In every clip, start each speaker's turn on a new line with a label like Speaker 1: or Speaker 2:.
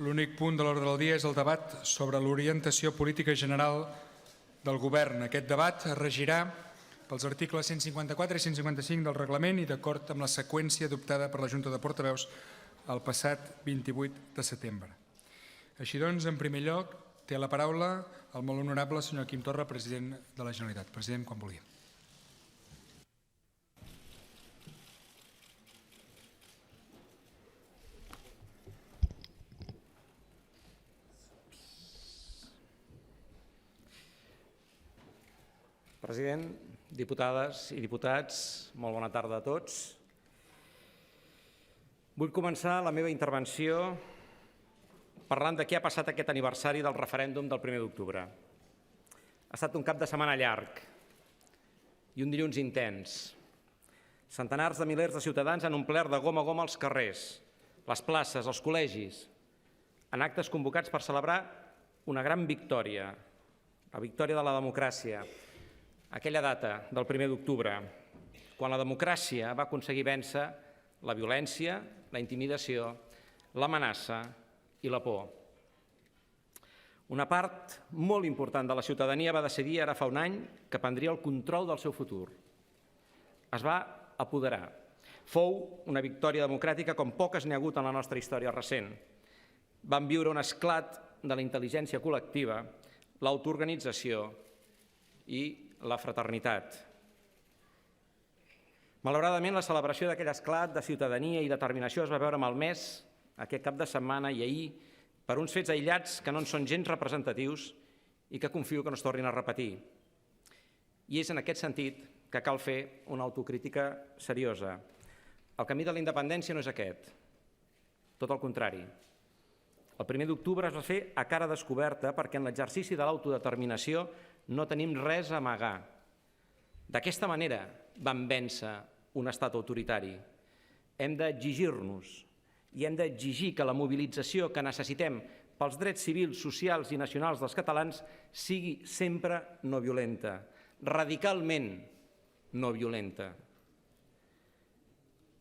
Speaker 1: L'únic punt de l'ordre del dia és el debat sobre l'orientació política general del Govern. Aquest debat es regirà pels articles 154 i 155 del reglament i d'acord amb la seqüència adoptada per la Junta de Portaveus el passat 28 de setembre. Així doncs, en primer lloc, té la paraula el molt honorable senyor Quim Torra, president de la Generalitat. President, quan vulgui.
Speaker 2: President, diputades i diputats, molt bona tarda a tots. Vull començar la meva intervenció parlant de què ha passat aquest aniversari del referèndum del 1 d'octubre. Ha estat un cap de setmana llarg i un dilluns intens. Centenars de milers de ciutadans han omplert de gom a gom els carrers, les places, els col·legis, en actes convocats per celebrar una gran victòria, la victòria de la democràcia, aquella data del 1 d'octubre, quan la democràcia va aconseguir vèncer la violència, la intimidació, l'amenaça i la por. Una part molt important de la ciutadania va decidir ara fa un any que prendria el control del seu futur. Es va apoderar. Fou una victòria democràtica com poques n'hi ha hagut en la nostra història recent. Vam viure un esclat de la intel·ligència col·lectiva, l'autoorganització i la fraternitat. Malauradament, la celebració d'aquell esclat de ciutadania i determinació es va veure malmès aquest cap de setmana i ahir per uns fets aïllats que no en són gens representatius i que confio que no es tornin a repetir. I és en aquest sentit que cal fer una autocrítica seriosa. El camí de la independència no és aquest, tot el contrari. El 1 d'octubre es va fer a cara descoberta perquè en l'exercici de l'autodeterminació no tenim res a amagar. D'aquesta manera vam vèncer un estat autoritari. Hem d'exigir-nos i hem d'exigir que la mobilització que necessitem pels drets civils, socials i nacionals dels catalans sigui sempre no violenta, radicalment no violenta.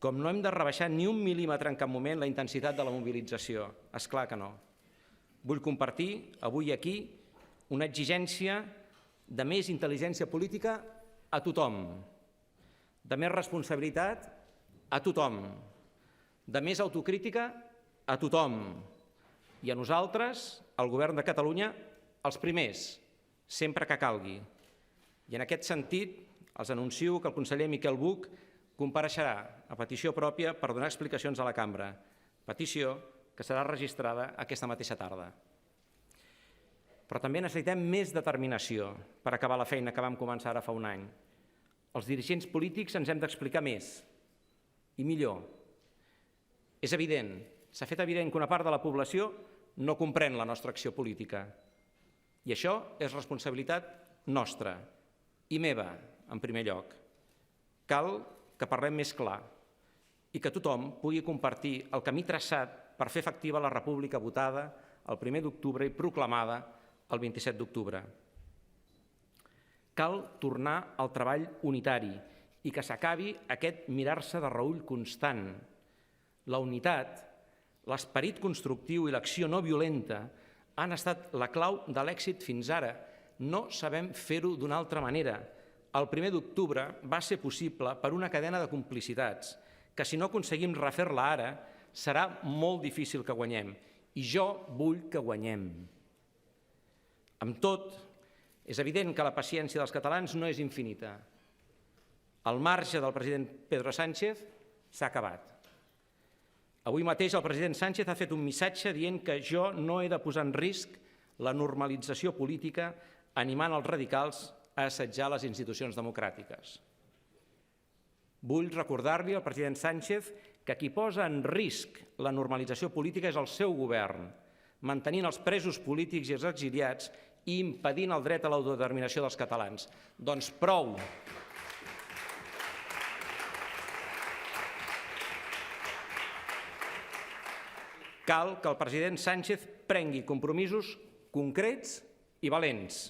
Speaker 2: Com no hem de rebaixar ni un mil·límetre en cap moment la intensitat de la mobilització. És clar que no. Vull compartir avui aquí una exigència de més intel·ligència política a tothom, de més responsabilitat a tothom, de més autocrítica a tothom. I a nosaltres, al Govern de Catalunya, els primers, sempre que calgui. I en aquest sentit, els anuncio que el conseller Miquel Buch compareixerà a petició pròpia per donar explicacions a la cambra, petició que serà registrada aquesta mateixa tarda. Però també necessitem més determinació per acabar la feina que vam començar ara fa un any. Els dirigents polítics ens hem d'explicar més i millor. És evident, s'ha fet evident que una part de la població no comprèn la nostra acció política. I això és responsabilitat nostra i meva, en primer lloc. Cal que parlem més clar i que tothom pugui compartir el camí traçat per fer efectiva la república votada el 1 d'octubre i proclamada el 27 d'octubre. Cal tornar al treball unitari i que s'acabi aquest mirar-se de reüll constant. La unitat, l'esperit constructiu i l'acció no violenta han estat la clau de l'èxit fins ara. No sabem fer-ho d'una altra manera. El 1 d'octubre va ser possible per una cadena de complicitats que si no aconseguim refer-la ara serà molt difícil que guanyem. I jo vull que guanyem. Amb tot, és evident que la paciència dels catalans no és infinita. El marge del president Pedro Sánchez s'ha acabat. Avui mateix el president Sánchez ha fet un missatge dient que jo no he de posar en risc la normalització política animant els radicals a assetjar les institucions democràtiques. Vull recordar-li al president Sánchez que qui posa en risc la normalització política és el seu govern, mantenint els presos polítics i els exiliats i impedint el dret a l'autodeterminació dels catalans. Doncs prou! Cal que el president Sánchez prengui compromisos concrets i valents.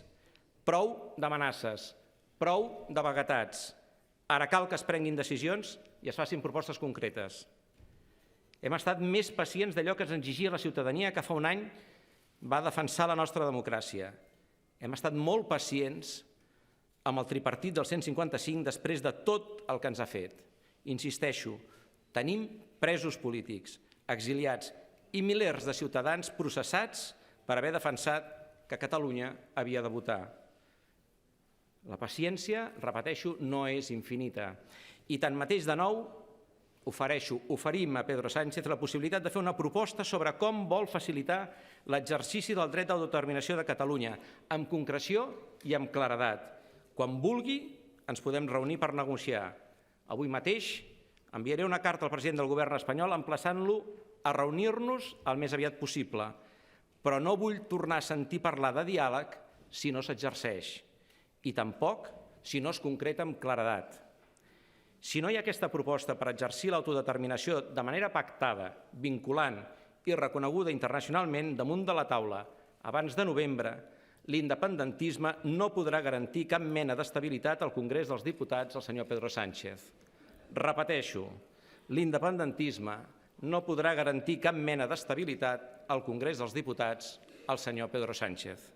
Speaker 2: Prou d'amenaces, prou de vaguetats. Ara cal que es prenguin decisions i es facin propostes concretes. Hem estat més pacients d'allò que ens exigia la ciutadania que fa un any va defensar la nostra democràcia. Hem estat molt pacients amb el tripartit del 155 després de tot el que ens ha fet. Insisteixo, tenim presos polítics, exiliats i milers de ciutadans processats per haver defensat que Catalunya havia de votar. La paciència, repeteixo, no és infinita. I tanmateix, de nou, oferim a Pedro Sánchez la possibilitat de fer una proposta sobre com vol facilitar l'exercici del dret d'autodeterminació de Catalunya, amb concreció i amb claredat. Quan vulgui, ens podem reunir per negociar. Avui mateix enviaré una carta al president del govern espanyol emplaçant-lo a reunir-nos el més aviat possible, però no vull tornar a sentir parlar de diàleg si no s'exerceix i tampoc si no es concreta amb claredat. Si no hi ha aquesta proposta per exercir l'autodeterminació de manera pactada, vinculant i reconeguda internacionalment damunt de la taula abans de novembre, l'independentisme no podrà garantir cap mena d'estabilitat al Congrés dels Diputats al senyor Pedro Sánchez. Repeteixo, l'independentisme no podrà garantir cap mena d'estabilitat al Congrés dels Diputats al senyor Pedro Sánchez.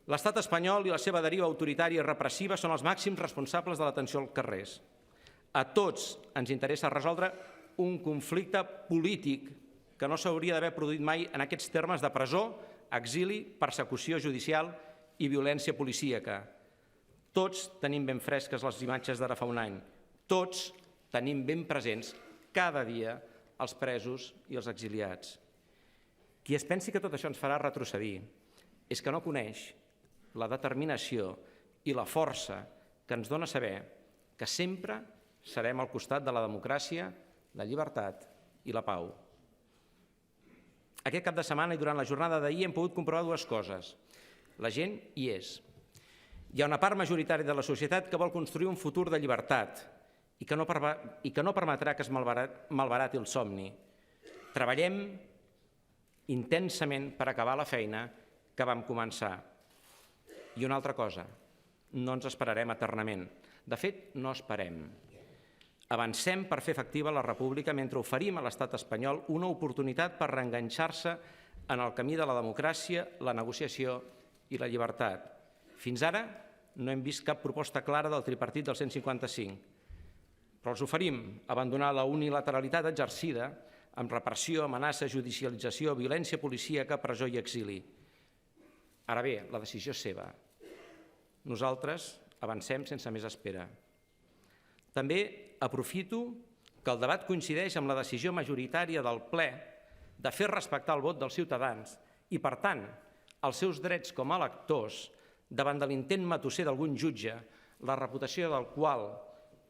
Speaker 2: L'estat espanyol i la seva deriva autoritària i repressiva són els màxims responsables de la tensió als carrers. A tots ens interessa resoldre un conflicte polític que no s'hauria d'haver produït mai en aquests termes de presó, exili, persecució judicial i violència policíaca. Tots tenim ben fresques les imatges d'ara fa un any. Tots tenim ben presents cada dia els presos i els exiliats. Qui es pensi que tot això ens farà retrocedir és que no coneix la determinació i la força que ens dona saber que sempre serem al costat de la democràcia, la llibertat i la pau. Aquest cap de setmana i durant la jornada d'ahir hem pogut comprovar dues coses. La gent hi és. Hi ha una part majoritària de la societat que vol construir un futur de llibertat i que no permetrà que es malbarati el somni. Treballem intensament per acabar la feina que vam començar. I una altra cosa, no ens esperarem eternament. De fet, no esperem. Avancem per fer efectiva la república mentre oferim a l'estat espanyol una oportunitat per reenganxar-se en el camí de la democràcia, la negociació i la llibertat. Fins ara no hem vist cap proposta clara del tripartit del 155, però els oferim abandonar la unilateralitat exercida amb repressió, amenaça, judicialització, violència policíaca, presó i exili. Ara bé, la decisió és seva. Nosaltres avancem sense més espera. També aprofito que el debat coincideix amb la decisió majoritària del ple de fer respectar el vot dels ciutadans i, per tant, els seus drets com a electors davant de l'intent matusser d'algun jutge, la reputació del qual,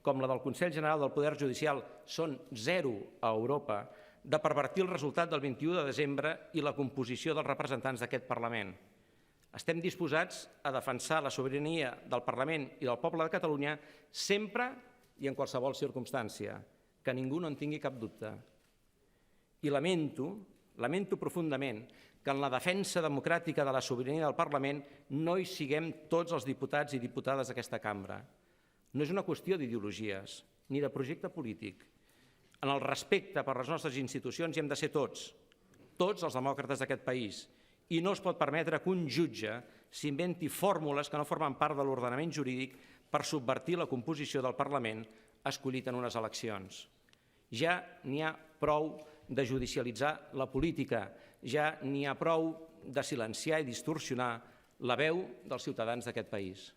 Speaker 2: com la del Consell General del Poder Judicial, són zero a Europa, de pervertir el resultat del 21 de desembre i la composició dels representants d'aquest Parlament. Estem disposats a defensar la sobirania del Parlament i del poble de Catalunya sempre i en qualsevol circumstància, que ningú no en tingui cap dubte. I lamento profundament que en la defensa democràtica de la sobirania del Parlament no hi siguem tots els diputats i diputades d'aquesta cambra. No és una qüestió d'ideologies ni de projecte polític. En el respecte per les nostres institucions hi hem de ser tots els demòcrates d'aquest país, i no es pot permetre que un jutge s'inventi fórmules que no formen part de l'ordenament jurídic per subvertir la composició del Parlament escollit en unes eleccions. Ja n'hi ha prou de judicialitzar la política, ja n'hi ha prou de silenciar i distorsionar la veu dels ciutadans d'aquest país.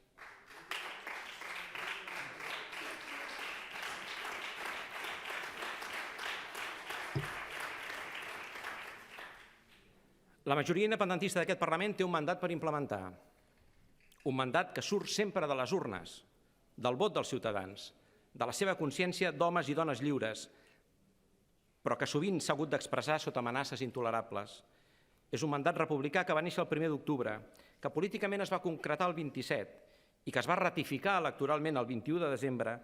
Speaker 2: La majoria independentista d'aquest Parlament té un mandat per implementar. Un mandat que surt sempre de les urnes, del vot dels ciutadans, de la seva consciència d'homes i dones lliures, però que sovint s'ha hagut d'expressar sota amenaces intolerables. És un mandat republicà que va néixer el 1 d'octubre, que políticament es va concretar el 27 i que es va ratificar electoralment el 21 de desembre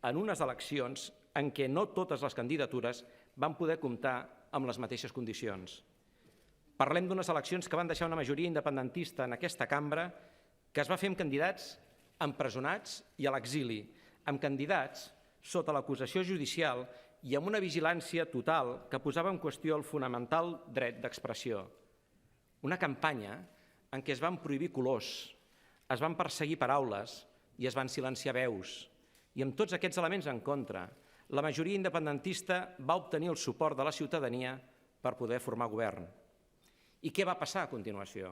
Speaker 2: en unes eleccions en què no totes les candidatures van poder comptar amb les mateixes condicions. Parlem d'unes eleccions que van deixar una majoria independentista en aquesta cambra que es va fer amb candidats empresonats i a l'exili, amb candidats sota l'acusació judicial i amb una vigilància total que posava en qüestió el fonamental dret d'expressió. Una campanya en què es van prohibir colors, es van perseguir paraules i es van silenciar veus. I amb tots aquests elements en contra, la majoria independentista va obtenir el suport de la ciutadania per poder formar govern. I què va passar a continuació?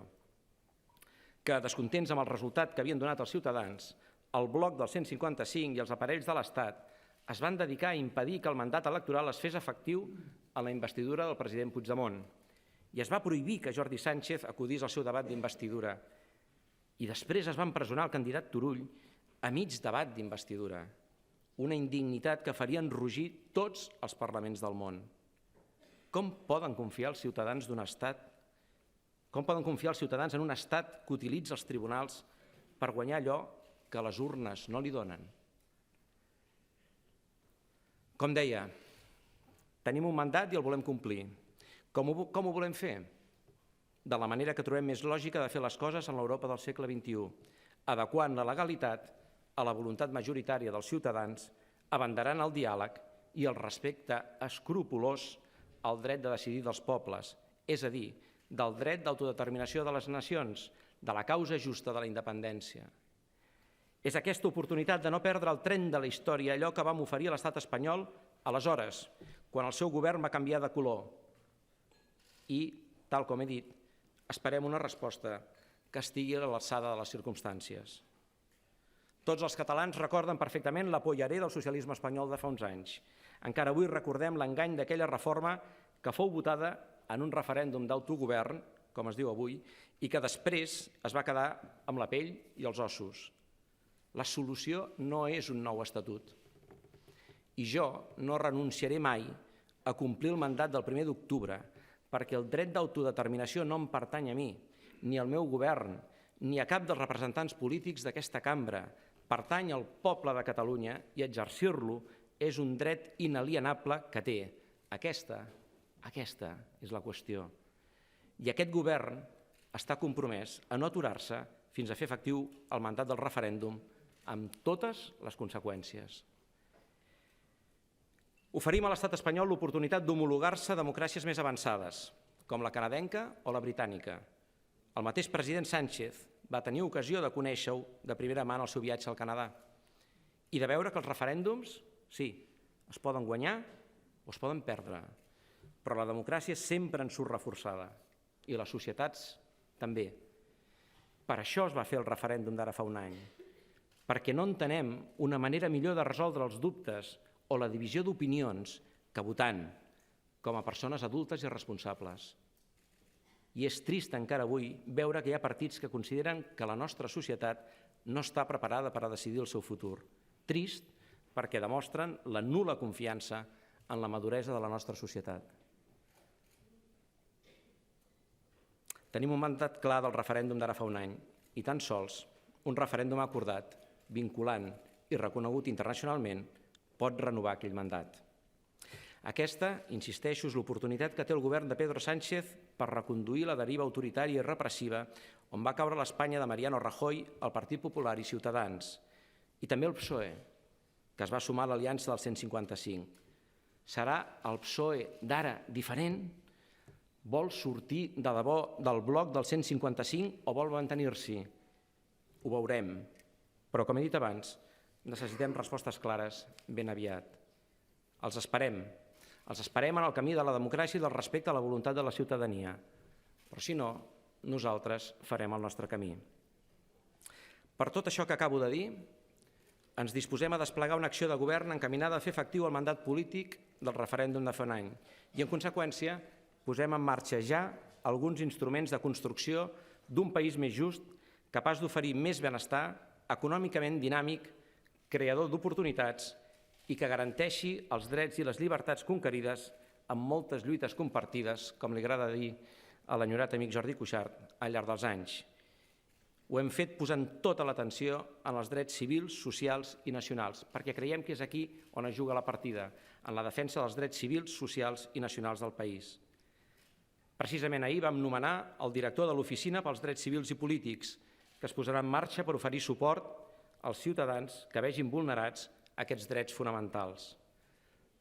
Speaker 2: Que, descontents amb el resultat que havien donat els ciutadans, el bloc del 155 i els aparells de l'Estat es van dedicar a impedir que el mandat electoral es fes efectiu en la investidura del president Puigdemont. I es va prohibir que Jordi Sánchez acudís al seu debat d'investidura. I després es va empresonar el candidat Turull a mig debat d'investidura. Una indignitat que faria enrogir tots els parlaments del món. Com poden confiar els ciutadans d'un estat? Com poden confiar els ciutadans en un estat que utilitza els tribunals per guanyar allò que les urnes no li donen? Com deia, tenim un mandat i el volem complir. Com ho volem fer? De la manera que trobem més lògica de fer les coses en l'Europa del segle XXI, adequant la legalitat a la voluntat majoritària dels ciutadans, abanderant el diàleg i el respecte escrupolós al dret de decidir dels pobles, és a dir, del dret d'autodeterminació de les nacions, de la causa justa de la independència. És aquesta oportunitat de no perdre el tren de la història, allò que vam oferir a l'estat espanyol aleshores, quan el seu govern va canviar de color. I, tal com he dit, esperem una resposta que estigui a l'alçada de les circumstàncies. Tots els catalans recorden perfectament la pollaré del socialisme espanyol de fa uns anys. Encara avui recordem l'engany d'aquella reforma que fou votada en un referèndum d'autogovern, com es diu avui, i que després es va quedar amb la pell i els ossos. La solució no és un nou estatut. I jo no renunciaré mai a complir el mandat del 1 d'octubre, perquè el dret d'autodeterminació no em pertany a mi, ni al meu govern, ni a cap dels representants polítics d'aquesta cambra. Pertany al poble de Catalunya i exercir-lo és un dret inalienable que té. Aquesta és la qüestió. I aquest govern està compromès a no aturar-se fins a fer efectiu el mandat del referèndum amb totes les conseqüències. Oferim a l'estat espanyol l'oportunitat d'homologar-se a democràcies més avançades, com la canadenca o la britànica. El mateix president Sánchez va tenir ocasió de conèixer-ho de primera mà en el seu viatge al Canadà i de veure que els referèndums, sí, es poden guanyar o es poden perdre, però la democràcia sempre en surt reforçada i les societats també. Per això es va fer el referèndum d'ara fa un any, perquè no entenem una manera millor de resoldre els dubtes o la divisió d'opinions que votant com a persones adultes i responsables. I és trist encara avui veure que hi ha partits que consideren que la nostra societat no està preparada per a decidir el seu futur. Trist perquè demostren la nul·la confiança en la maduresa de la nostra societat. Tenim un mandat clar del referèndum d'ara fa un any i tan sols un referèndum acordat, vinculant i reconegut internacionalment pot renovar aquell mandat. Aquesta, insisteixo, és l'oportunitat que té el govern de Pedro Sánchez per reconduir la deriva autoritària i repressiva on va caure l'Espanya de Mariano Rajoy, el Partit Popular i Ciutadans, i també el PSOE, que es va sumar a l'aliança del 155. Serà el PSOE d'ara diferent? Vol sortir de debò del bloc del 155 o vol mantenir-s'hi? Ho veurem, però com he dit abans, necessitem respostes clares ben aviat. Els esperem en el camí de la democràcia i del respecte a la voluntat de la ciutadania, però si no, nosaltres farem el nostre camí. Per tot això que acabo de dir, ens disposem a desplegar una acció de govern encaminada a fer efectiu el mandat polític del referèndum de fa un any i, en conseqüència, posem en marxa ja alguns instruments de construcció d'un país més just, capaç d'oferir més benestar, econòmicament dinàmic, creador d'oportunitats i que garanteixi els drets i les llibertats conquerides amb moltes lluites compartides, com li agrada dir a l'enyorat amic Jordi Cuixart al llarg dels anys. Ho hem fet posant tota l'atenció en els drets civils, socials i nacionals, perquè creiem que és aquí on es juga la partida, en la defensa dels drets civils, socials i nacionals del país. Precisament ahir vam nomenar el director de l'Oficina pels Drets Civils i Polítics, que es posarà en marxa per oferir suport als ciutadans que vegin vulnerats aquests drets fonamentals.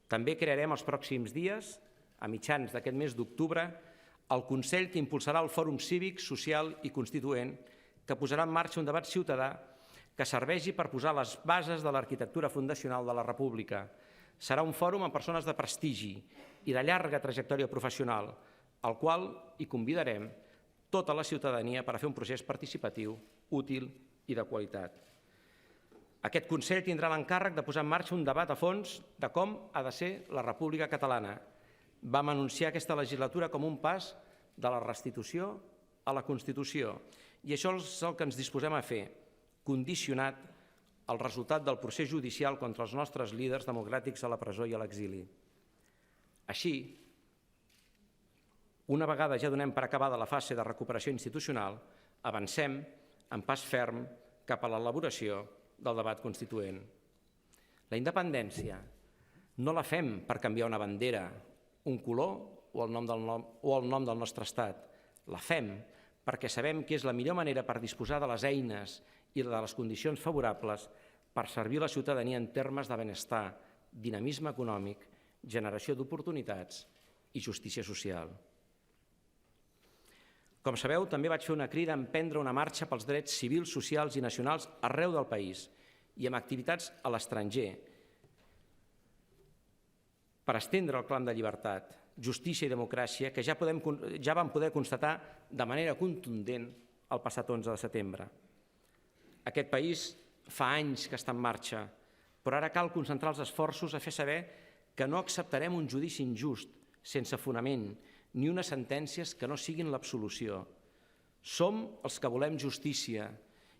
Speaker 2: També crearem els pròxims dies, a mitjans d'aquest mes d'octubre, el Consell que impulsarà el Fòrum Cívic, Social i Constituent, que posarà en marxa un debat ciutadà que serveixi per posar les bases de l'arquitectura fundacional de la República. Serà un fòrum amb persones de prestigi i de llarga trajectòria professional, al qual hi convidarem tota la ciutadania per a fer un procés participatiu, útil i de qualitat. Aquest Consell tindrà l'encàrrec de posar en marxa un debat a fons de com ha de ser la República Catalana. Vam anunciar aquesta legislatura com un pas de la restitució a la Constitució i això és el que ens disposem a fer, condicionat al resultat del procés judicial contra els nostres líders democràtics a la presó i a l'exili. Així, una vegada ja donem per acabada la fase de recuperació institucional, avancem en pas ferm cap a l'elaboració del debat constituent. La independència no la fem per canviar una bandera, un color o el nom del nostre estat. La fem perquè sabem que és la millor manera per disposar de les eines i de les condicions favorables per servir la ciutadania en termes de benestar, dinamisme econòmic, generació d'oportunitats i justícia social. Com sabeu, també vaig fer una crida a emprendre una marxa pels drets civils, socials i nacionals arreu del país i amb activitats a l'estranger per estendre el clam de llibertat, justícia i democràcia que ja vam poder constatar de manera contundent el passat 11 de setembre. Aquest país fa anys que està en marxa, però ara cal concentrar els esforços a fer saber que no acceptarem un judici injust, sense fonament, ni unes sentències que no siguin l'absolució. Som els que volem justícia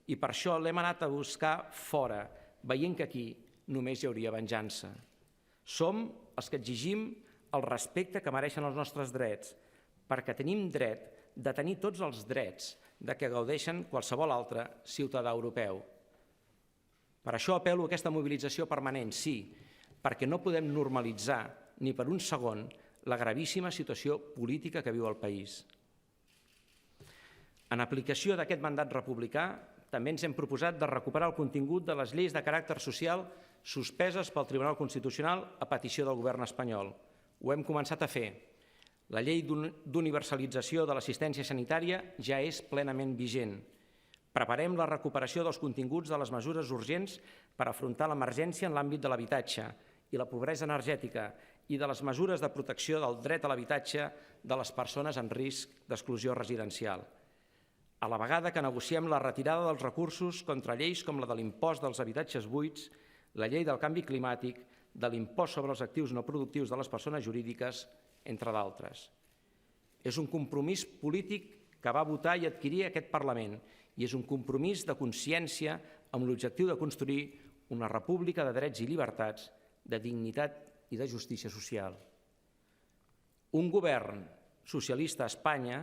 Speaker 2: i per això l'hem anat a buscar fora, veient que aquí només hi hauria venjança. Som els que exigim el respecte que mereixen els nostres drets, perquè tenim dret de tenir tots els drets de què gaudeixen qualsevol altre ciutadà europeu. Per això apel·lo a aquesta mobilització permanent, sí, perquè no podem normalitzar ni per un segon la gravíssima situació política que viu el país. En aplicació d'aquest mandat republicà, també ens hem proposat de recuperar el contingut de les lleis de caràcter social suspeses pel Tribunal Constitucional a petició del govern espanyol. Ho hem començat a fer. La llei d'universalització de l'assistència sanitària ja és plenament vigent. Preparem la recuperació dels continguts de les mesures urgents per afrontar l'emergència en l'àmbit de l'habitatge i la pobresa energètica i de les mesures de protecció del dret a l'habitatge de les persones en risc d'exclusió residencial. A la vegada que negociem la retirada dels recursos contra lleis com la de l'impost dels habitatges buits, la llei del canvi climàtic, de l'impost sobre els actius no productius de les persones jurídiques, entre d'altres. És un compromís polític que va votar i adquirir aquest Parlament i és un compromís de consciència amb l'objectiu de construir una república de drets i llibertats, de dignitat i de justícia social. Un govern socialista a Espanya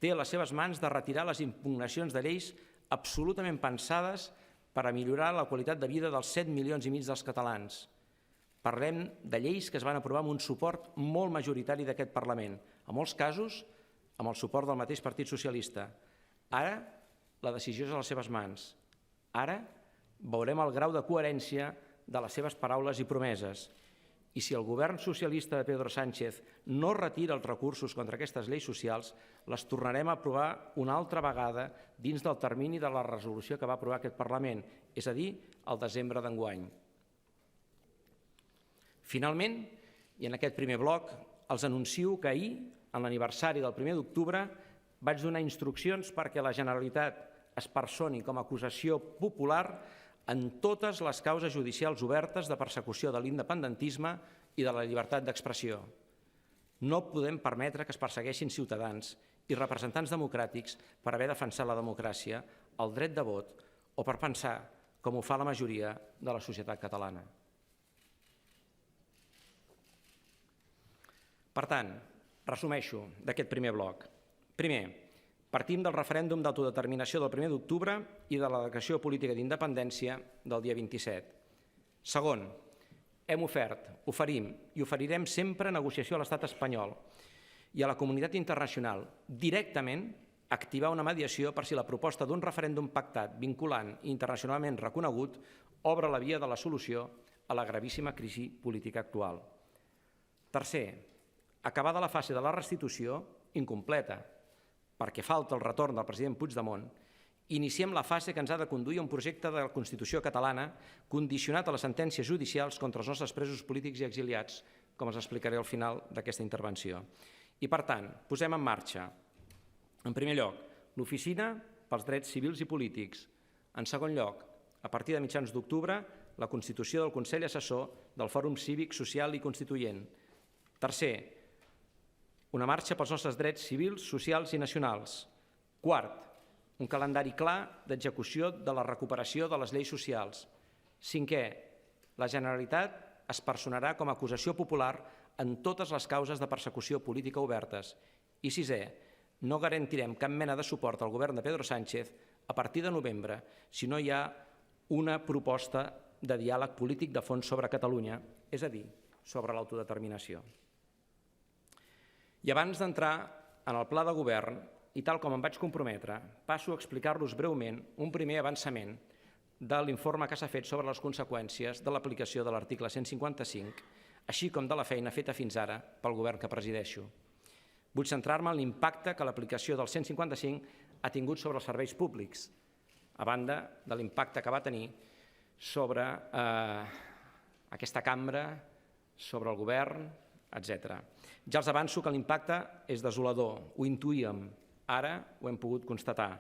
Speaker 2: té a les seves mans de retirar les impugnacions de lleis absolutament pensades per a millorar la qualitat de vida dels 7,5 milions dels catalans. Parlem de lleis que es van aprovar amb un suport molt majoritari d'aquest Parlament, en molts casos amb el suport del mateix Partit Socialista. Ara la decisió és a les seves mans. Ara veurem el grau de coherència de les seves paraules i promeses. I si el govern socialista de Pedro Sánchez no retira els recursos contra aquestes lleis socials, les tornarem a aprovar una altra vegada dins del termini de la resolució que va aprovar aquest Parlament, és a dir, el desembre d'enguany. Finalment, i en aquest primer bloc, els anuncio que ahir, en l'aniversari del 1 d'octubre, vaig donar instruccions perquè la Generalitat es personi com a acusació popular en totes les causes judicials obertes de persecució de l'independentisme i de la llibertat d'expressió. No podem permetre que es persegueixin ciutadans i representants democràtics per haver defensat la democràcia, el dret de vot o per pensar com ho fa la majoria de la societat catalana. Per tant, resumeixo d'aquest primer bloc. Primer, partim del referèndum d'autodeterminació del 1 d'octubre i de la declaració política d'independència del dia 27. Segon, hem ofert, oferim i oferirem sempre negociació a l'estat espanyol i a la comunitat internacional directament activar una mediació per si la proposta d'un referèndum pactat, vinculant i internacionalment reconegut obre la via de la solució a la gravíssima crisi política actual. Tercer, acabada la fase de la restitució, incompleta, perquè falta el retorn del president Puigdemont, iniciem la fase que ens ha de conduir a un projecte de la Constitució catalana condicionat a les sentències judicials contra els nostres presos polítics i exiliats, com els explicaré al final d'aquesta intervenció. I, per tant, posem en marxa, en primer lloc, l'Oficina pels Drets Civils i Polítics. En segon lloc, a partir de mitjans d'octubre, la constitució del Consell Assessor del Fòrum Cívic, Social i Constituent. Tercer, una marxa pels nostres drets civils, socials i nacionals. Quart, un calendari clar d'execució de la recuperació de les lleis socials. Cinquè, la Generalitat es personarà com a acusació popular en totes les causes de persecució política obertes. I sisè, no garantirem cap mena de suport al govern de Pedro Sánchez a partir de novembre si no hi ha una proposta de diàleg polític de fons sobre Catalunya, és a dir, sobre l'autodeterminació. I abans d'entrar en el pla de govern, i tal com em vaig comprometre, passo a explicar-los breument un primer avançament de l'informe que s'ha fet sobre les conseqüències de l'aplicació de l'article 155, així com de la feina feta fins ara pel govern que presideixo. Vull centrar-me en l'impacte que l'aplicació del 155 ha tingut sobre els serveis públics, a banda de l'impacte que va tenir sobre aquesta cambra, sobre el govern, etc. Ja els avanço que l'impacte és desolador, ho intuïem, ara ho hem pogut constatar.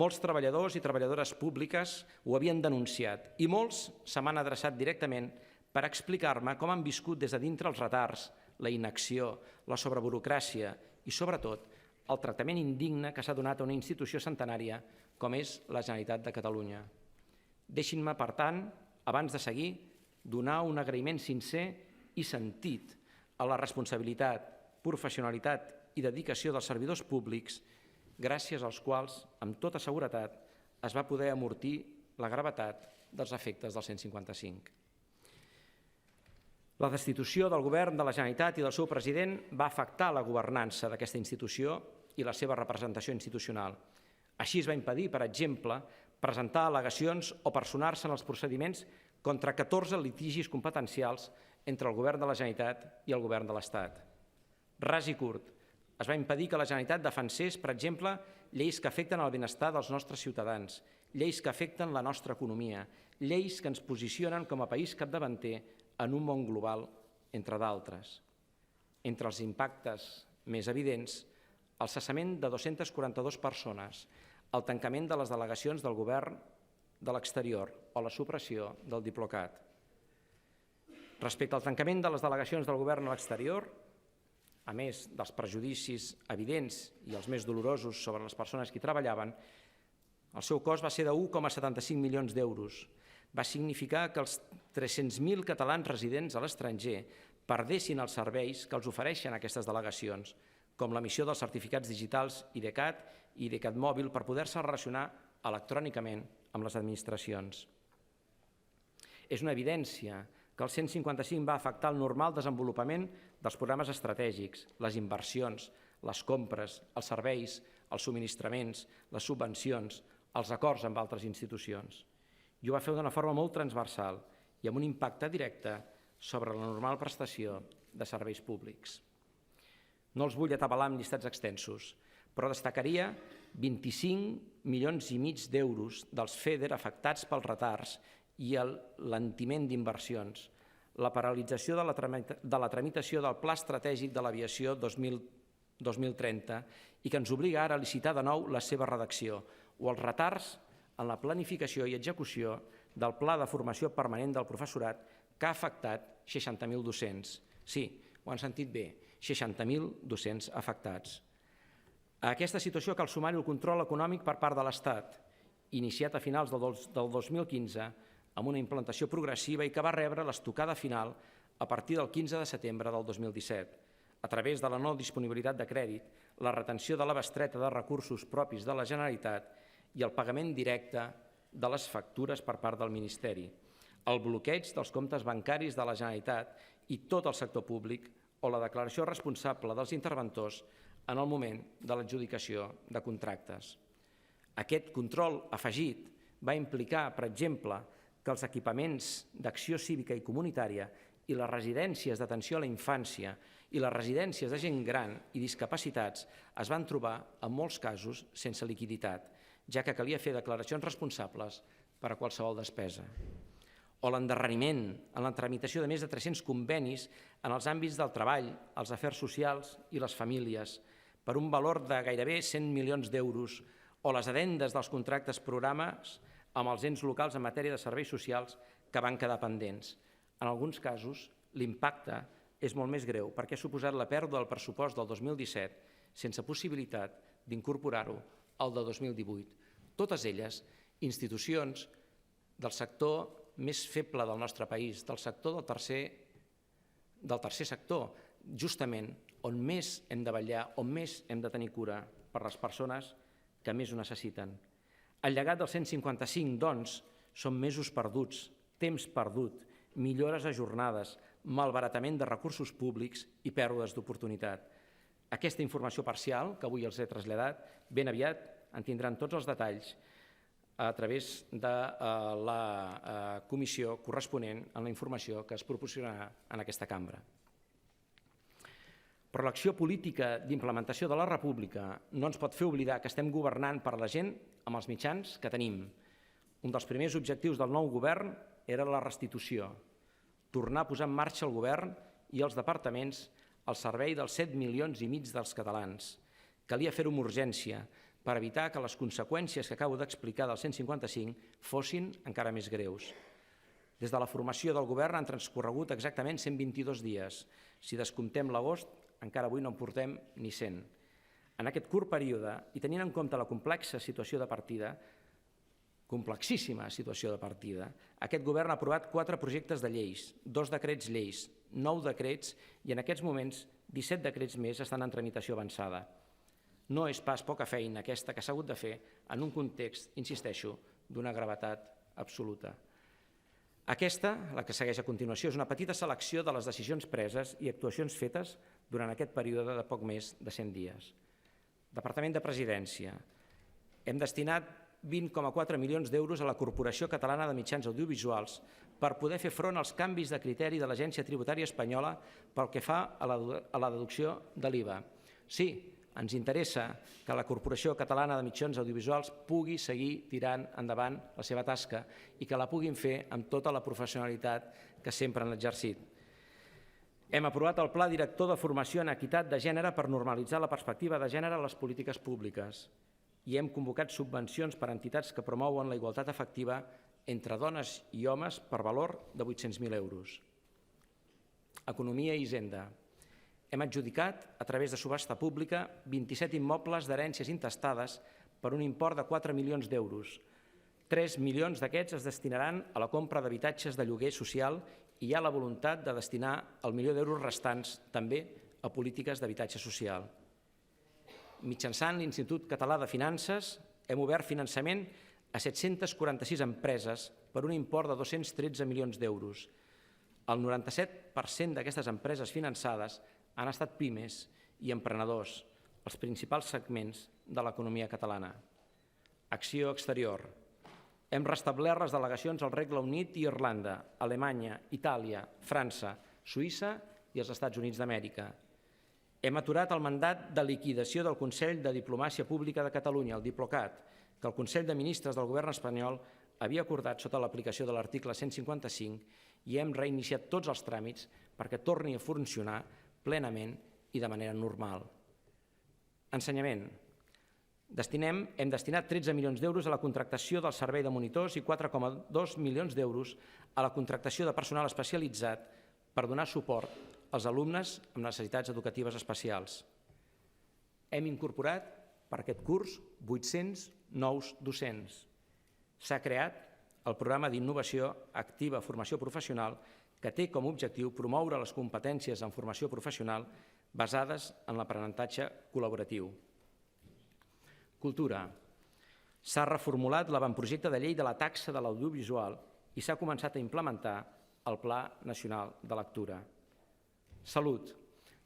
Speaker 2: Molts treballadors i treballadores públiques ho havien denunciat i molts se m'han adreçat directament per explicar-me com han viscut des de dintre els retards, la inacció, la sobreburocràcia i, sobretot, el tractament indigne que s'ha donat a una institució centenària com és la Generalitat de Catalunya. Deixin-me, per tant, abans de seguir, donar un agraïment sincer i sentit a la responsabilitat, professionalitat i dedicació dels servidors públics, gràcies als quals, amb tota seguretat, es va poder amortir la gravetat dels efectes del 155. La destitució del govern de la Generalitat i del seu president va afectar la governança d'aquesta institució i la seva representació institucional. Així es va impedir, per exemple, presentar al·legacions o personar-se en els procediments contra 14 litigis competencials entre el govern de la Generalitat i el govern de l'Estat. Ras i curt, es va impedir que la Generalitat defensés, per exemple, lleis que afecten el benestar dels nostres ciutadans, lleis que afecten la nostra economia, lleis que ens posicionen com a país capdavanter en un món global, entre d'altres. Entre els impactes més evidents, el cessament de 242 persones, el tancament de les delegacions del govern de l'exterior o la supressió del Diplocat. Respecte al tancament de les delegacions del govern a l'exterior, a més dels prejudicis evidents i els més dolorosos sobre les persones que hi treballaven, el seu cost va ser de 1,75 milions d'euros. Va significar que els 300.000 catalans residents a l'estranger perdessin els serveis que els ofereixen aquestes delegacions, com l'emissió dels certificats digitals IDECAT i IDECAT mòbil per poder-se relacionar electrònicament amb les administracions. És una evidència que el 155 va afectar el normal desenvolupament dels programes estratègics, les inversions, les compres, els serveis, els subministraments, les subvencions, els acords amb altres institucions. I ho va fer d'una forma molt transversal i amb un impacte directe sobre la normal prestació de serveis públics. No els vull atabalar amb llistats extensos, però destacaria 25,5 milions d'euros dels FEDER afectats pels retards i l'alentiment d'inversions, la paralització de la tramitació del Pla Estratègic de l'Aviació 2030 i que ens obliga ara a licitar de nou la seva redacció, o els retards en la planificació i execució del Pla de Formació Permanent del Professorat que ha afectat 60.000 docents. Sí, ho han sentit bé, 60.000 docents afectats. A aquesta situació cal sumar-hi el control econòmic per part de l'Estat, iniciat a finals del 2015 amb una implantació progressiva i que va rebre l'estocada final a partir del 15 de setembre del 2017, a través de la no disponibilitat de crèdit, la retenció de la bestreta de recursos propis de la Generalitat i el pagament directe de les factures per part del Ministeri, el bloqueig dels comptes bancaris de la Generalitat i tot el sector públic o la declaració responsable dels interventors en el moment de l'adjudicació de contractes. Aquest control afegit va implicar, per exemple, que els equipaments d'acció cívica i comunitària i les residències d'atenció a la infància i les residències de gent gran i discapacitats es van trobar, en molts casos, sense liquiditat, ja que calia fer declaracions responsables per a qualsevol despesa. O l'endarreriment en la tramitació de més de 300 convenis en els àmbits del treball, els afers socials i les famílies, per un valor de gairebé 100 milions d'euros, o les addendes dels contractes programes amb els ens locals en matèria de serveis socials que van quedar pendents. En alguns casos, l'impacte és molt més greu perquè ha suposat la pèrdua del pressupost del 2017 sense possibilitat d'incorporar-ho al de 2018. Totes elles institucions del sector més feble del nostre país, del sector del tercer sector, justament on més hem de vetllar, on més hem de tenir cura per les persones que més ho necessiten. El llegat del 155, doncs, són mesos perduts, temps perdut, millores ajornades, malbaratament de recursos públics i pèrdues d'oportunitat. Aquesta informació parcial, que avui els he traslladat, ben aviat en tindran tots els detalls a través de la comissió corresponent en la informació que es proporcionarà en aquesta cambra. Però l'acció política d'implementació de la República no ens pot fer oblidar que estem governant per la gent amb els mitjans que tenim. Un dels primers objectius del nou govern era la restitució, tornar a posar en marxa el govern i els departaments al servei dels 7,5 milions dels catalans. Calia fer-ho amb urgència per evitar que les conseqüències que acabo d'explicar del 155 fossin encara més greus. Des de la formació del govern han transcorregut exactament 122 dies. Si descomptem l'agost, encara avui no en portem ni 100. En aquest curt període, i tenint en compte la complexa situació de partida, complexíssima situació de partida, aquest govern ha aprovat 4 projectes de lleis, 2 decrets lleis, 9 decrets i en aquests moments 17 decrets més estan en tramitació avançada. No és pas poca feina aquesta que s'ha hagut de fer en un context, insisteixo, d'una gravetat absoluta. Aquesta, la que segueix a continuació, és una petita selecció de les decisions preses i actuacions fetes durant aquest període de poc més de 100 dies. Departament de Presidència. Hem destinat 20,4 milions d'euros a la Corporació Catalana de Mitjans Audiovisuals per poder fer front als canvis de criteri de l'Agència Tributària Espanyola pel que fa a la deducció de l'IVA. Sí, ens interessa que la Corporació Catalana de Mitjans Audiovisuals pugui seguir tirant endavant la seva tasca i que la puguin fer amb tota la professionalitat que sempre han exercit. Hem aprovat el Pla Director de Formació en Equitat de Gènere per normalitzar la perspectiva de gènere a les polítiques públiques i hem convocat subvencions per a entitats que promouen la igualtat efectiva entre dones i homes per valor de 800.000 euros. Economia i Hisenda. Hem adjudicat, a través de subhasta pública, 27 immobles d'herències intestades per un import de 4 milions d'euros. 3 milions d'aquests es destinaran a la compra d'habitatges de lloguer social i hi ha la voluntat de destinar el milió d'euros restants també a polítiques d'habitatge social. Mitjançant l'Institut Català de Finances hem obert finançament a 746 empreses per un import de 213 milions d'euros. El 97% d'aquestes empreses finançades han estat pimes i emprenedors, els principals segments de l'economia catalana. Acció exterior. Hem restablert les delegacions al Regne Unit i Irlanda, Alemanya, Itàlia, França, Suïssa i els Estats Units d'Amèrica. Hem aturat el mandat de liquidació del Consell de Diplomàcia Pública de Catalunya, el Diplocat, que el Consell de Ministres del Govern espanyol havia acordat sota l'aplicació de l'article 155 i hem reiniciat tots els tràmits perquè torni a funcionar plenament i de manera normal. Ensenyament. Hem destinat 13 milions d'euros a la contractació del servei de monitors i 4,2 milions d'euros a la contractació de personal especialitzat per donar suport als alumnes amb necessitats educatives especials. Hem incorporat per aquest curs 800 nous docents. S'ha creat el programa d'innovació activa formació professional que té com a objectiu promoure les competències en formació professional basades en l'aprenentatge col·laboratiu. Cultura. S'ha reformulat l'avantprojecte de llei de la taxa de l'audiovisual i s'ha començat a implementar el Pla Nacional de Lectura. Salut.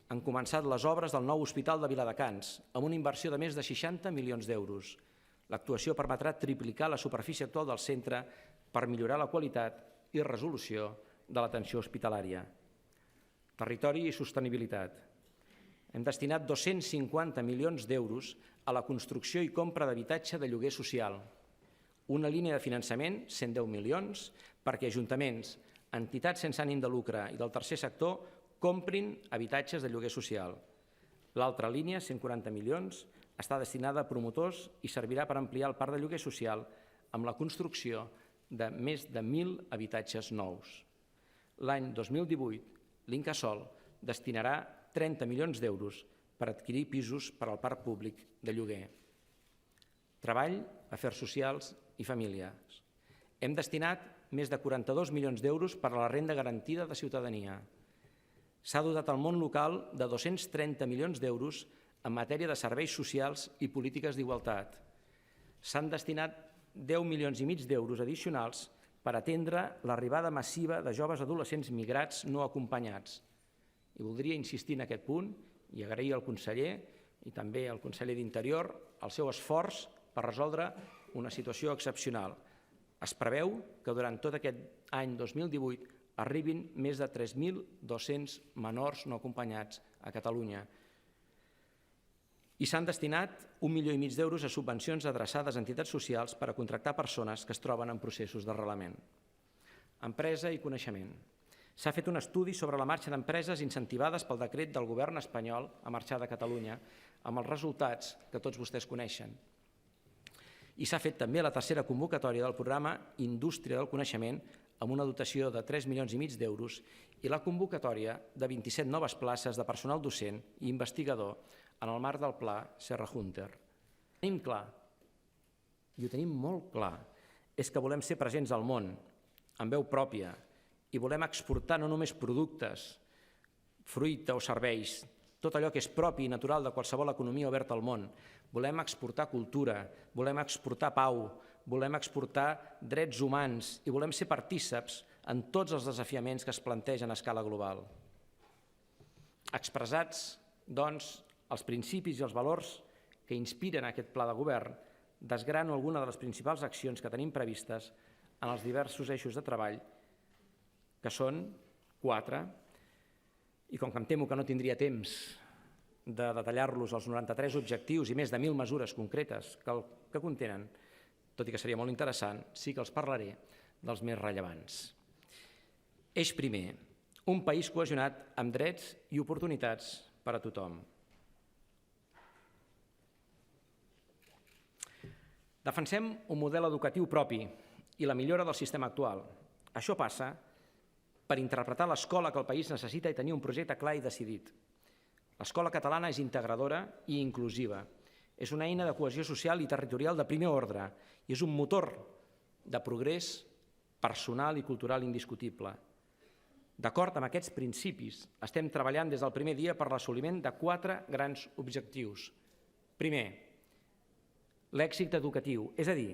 Speaker 2: Han començat les obres del nou Hospital de Viladecans amb una inversió de més de 60 milions d'euros. L'actuació permetrà triplicar la superfície actual del centre per millorar la qualitat i resolució de l'atenció hospitalària. Territori i sostenibilitat. Hem destinat 250 milions d'euros a la construcció i compra d'habitatge de lloguer social. Una línia de finançament, 110 milions, perquè ajuntaments, entitats sense ànim de lucre i del tercer sector comprin habitatges de lloguer social. L'altra línia, 140 milions, està destinada a promotors i servirà per ampliar el parc de lloguer social amb la construcció de més de 1.000 habitatges nous. L'any 2018, l'Incasòl destinarà 30 milions d'euros per adquirir pisos per al parc públic de lloguer. Treball, afers socials i famílies. Hem destinat més de 42 milions d'euros per a la renda garantida de ciutadania. S'ha dotat al món local de 230 milions d'euros en matèria de serveis socials i polítiques d'igualtat. S'han destinat 10 milions i mig d'euros addicionals per atendre l'arribada massiva de joves adolescents migrats no acompanyats. I voldria insistir en aquest punt i agrair al conseller i també al conseller d'Interior el seu esforç per resoldre una situació excepcional. Es preveu que durant tot aquest any 2018 arribin més de 3.200 menors no acompanyats a Catalunya. I s'han destinat 1,5 milions d'euros a subvencions adreçades a entitats socials per a contractar persones que es troben en processos d'arrelament. Empresa i coneixement. S'ha fet un estudi sobre la marxa d'empreses incentivades pel decret del govern espanyol a marxar de Catalunya, amb els resultats que tots vostès coneixen. I s'ha fet també la tercera convocatòria del programa Indústria del Coneixement amb una dotació de 3,5 milions d'euros i la convocatòria de 27 noves places de personal docent i investigador en el marc del pla Serra Húnter. Tenim clar, i ho tenim molt clar, és que volem ser presents al món, amb veu pròpia, i volem exportar no només productes, fruita o serveis, tot allò que és propi i natural de qualsevol economia oberta al món. Volem exportar cultura, volem exportar pau, volem exportar drets humans i volem ser partíceps en tots els desafiaments que es plantegen a escala global. Expressats, doncs, els principis i els valors que inspiren aquest pla de govern, desgrano alguna de les principals accions que tenim previstes en els diversos eixos de treball, que són 4, i com que em temo que no tindria temps de detallar-los els 93 objectius i més de 1.000 mesures concretes que contenen, tot i que seria molt interessant, sí que els parlaré dels més rellevants. Eix primer, un país cohesionat amb drets i oportunitats per a tothom. Defensem un model educatiu propi i la millora del sistema actual. Això passa per interpretar l'escola que el país necessita i tenir un projecte clar i decidit. L'escola catalana és integradora i inclusiva. És una eina de cohesió social i territorial de primer ordre i és un motor de progrés personal i cultural indiscutible. D'acord amb aquests principis, estem treballant des del primer dia per l'assoliment de 4 grans objectius. Primer, l'èxit educatiu, és a dir,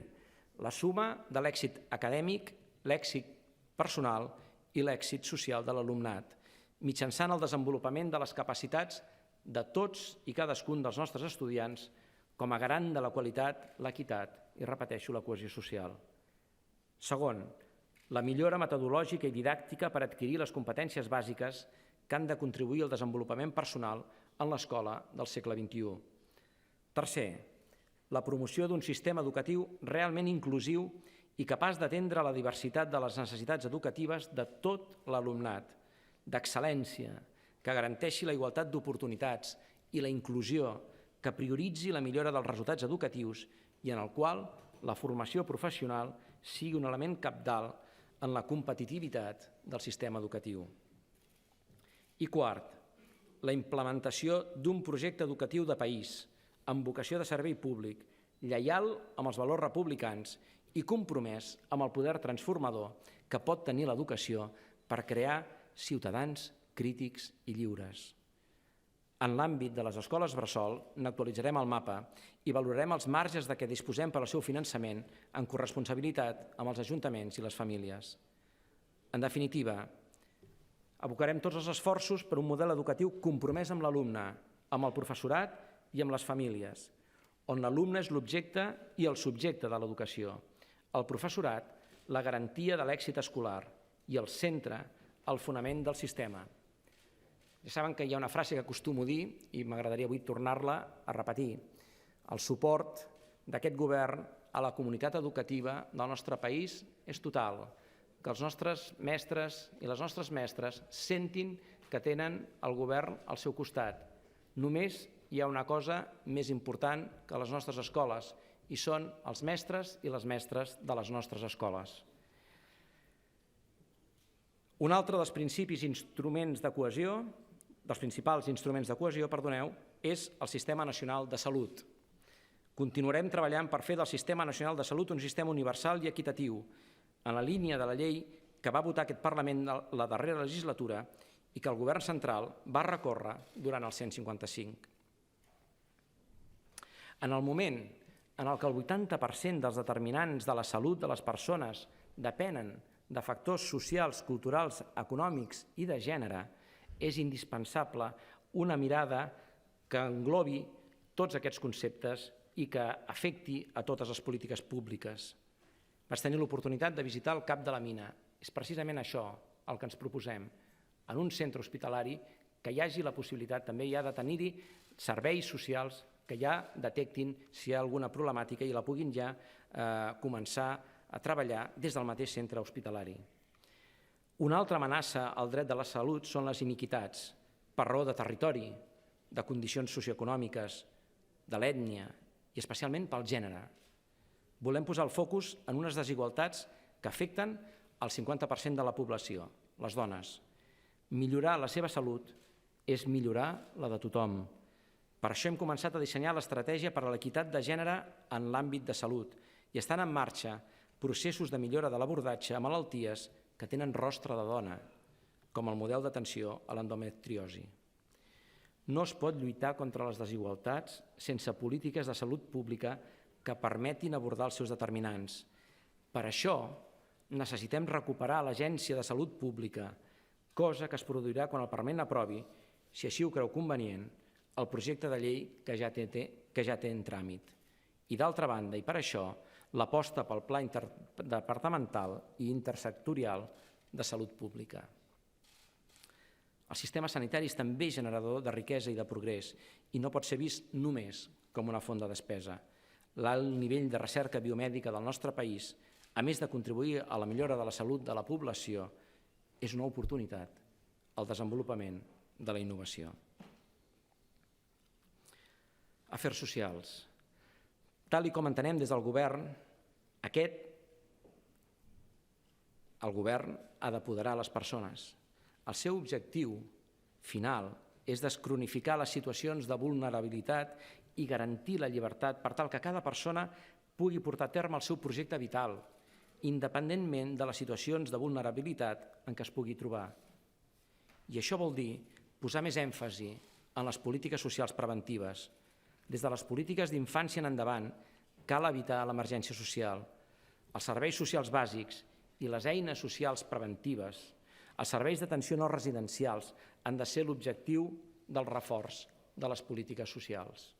Speaker 2: la suma de l'èxit acadèmic, l'èxit personal i l'èxit social de l'alumnat, mitjançant el desenvolupament de les capacitats de tots i cadascun dels nostres estudiants com a garant de la qualitat, l'equitat i, repeteixo, la cohesió social. Segon, la millora metodològica i didàctica per adquirir les competències bàsiques que han de contribuir al desenvolupament personal en l'escola del segle XXI. Tercer, la promoció d'un sistema educatiu realment inclusiu i capaç d'atendre la diversitat de les necessitats educatives de tot l'alumnat, d'excel·lència, que garanteixi la igualtat d'oportunitats i la inclusió, que prioritzi la millora dels resultats educatius i en el qual la formació professional sigui un element cabdal en la competitivitat del sistema educatiu. I quart, la implementació d'un projecte educatiu de país amb vocació de servei públic, lleial amb els valors republicans i compromès amb el poder transformador que pot tenir l'educació per crear ciutadans crítics i lliures. En l'àmbit de les escoles bressol n'actualitzarem el mapa i valorarem els marges de què disposem per al seu finançament en corresponsabilitat amb els ajuntaments i les famílies. En definitiva, abocarem tots els esforços per un model educatiu compromès amb l'alumne, amb el professorat i amb les famílies, on l'alumne és l'objecte i el subjecte de l'educació, el professorat, la garantia de l'èxit escolar i el centre, el fonament del sistema. Ja saben que hi ha una frase que acostumo a dir i m'agradaria avui tornar-la a repetir. El suport d'aquest govern a la comunitat educativa del nostre país és total. Que els nostres mestres i les nostres mestres sentin que tenen el govern al seu costat. Només hi ha una cosa més important que les nostres escoles i són els mestres i les mestres de les nostres escoles. Un altre dels principals instruments de cohesió, és el Sistema Nacional de Salut. Continuarem treballant per fer del Sistema Nacional de Salut un sistema universal i equitatiu, en la línia de la llei que va votar aquest Parlament la darrera legislatura i que el Govern central va recórrer durant el 155. En el moment en què el 80% dels determinants de la salut de les persones depenen de factors socials, culturals, econòmics i de gènere, és indispensable una mirada que englobi tots aquests conceptes i que afecti a totes les polítiques públiques. Vaig tenir l'oportunitat de visitar el CAP de la Mina. És precisament això el que ens proposem. En un centre hospitalari que hi hagi la possibilitat també ja de tenir-hi serveis socials que ja detectin si hi ha alguna problemàtica i la puguin ja començar a treballar des del mateix centre hospitalari. Una altra amenaça al dret de la salut són les iniquitats, per raó de territori, de condicions socioeconòmiques, de l'ètnia i especialment pel gènere. Volem posar el focus en unes desigualtats que afecten el 50% de la població, les dones. Millorar la seva salut és millorar la de tothom. Per això hem començat a dissenyar l'estratègia per a l'equitat de gènere en l'àmbit de salut i estan en marxa processos de millora de l'abordatge a malalties que tenen rostre de dona, com el model d'atenció a l'endometriosi. No es pot lluitar contra les desigualtats sense polítiques de salut pública que permetin abordar els seus determinants. Per això necessitem recuperar l'Agència de Salut Pública, cosa que es produirà quan el Parlament aprovi, si així ho creu convenient, el projecte de llei que ja té en tràmit. I d'altra banda, i per això, l'aposta pel Pla interdepartamental i intersectorial de salut pública. El sistema sanitari és també generador de riquesa i de progrés i no pot ser vist només com una font de despesa. L'alt nivell de recerca biomèdica del nostre país, a més de contribuir a la millora de la salut de la població, és una oportunitat al desenvolupament de la innovació. Afers socials. Tal com entenem des del govern, el govern ha d'apoderar les persones. El seu objectiu final és descronificar les situacions de vulnerabilitat i garantir la llibertat per tal que cada persona pugui portar a terme el seu projecte vital, independentment de les situacions de vulnerabilitat en què es pugui trobar. I això vol dir posar més èmfasi en les polítiques socials preventives. Des de les polítiques d'infància en endavant cal evitar l'emergència social. Els serveis socials bàsics i les eines socials preventives, els serveis d'atenció no residencials han de ser l'objectiu del reforç de les polítiques socials.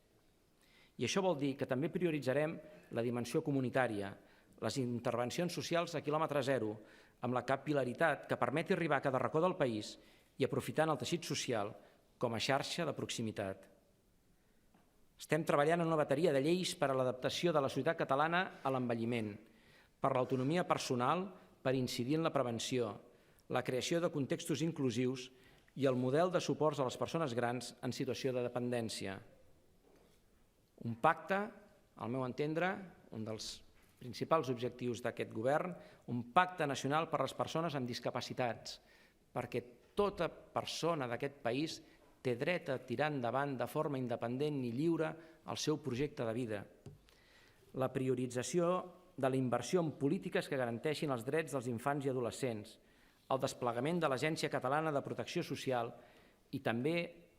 Speaker 2: I això vol dir que també prioritzarem la dimensió comunitària, les intervencions socials a quilòmetre zero, amb la capil·laritat que permeti arribar a cada racó del país i aprofitant el teixit social com a xarxa de proximitat. Estem treballant en una bateria de lleis per a l'adaptació de la societat catalana a l'envelliment, per l'autonomia personal, per incidir en la prevenció, la creació de contextos inclusius i el model de suports a les persones grans en situació de dependència. Un pacte, al meu entendre, un dels principals objectius d'aquest govern, un pacte nacional per a les persones amb discapacitats, perquè tota persona d'aquest país té dret a tirar endavant de forma independent i lliure el seu projecte de vida. La priorització de la inversió en polítiques que garanteixin els drets dels infants i adolescents, el desplegament de l'Agència Catalana de Protecció Social i també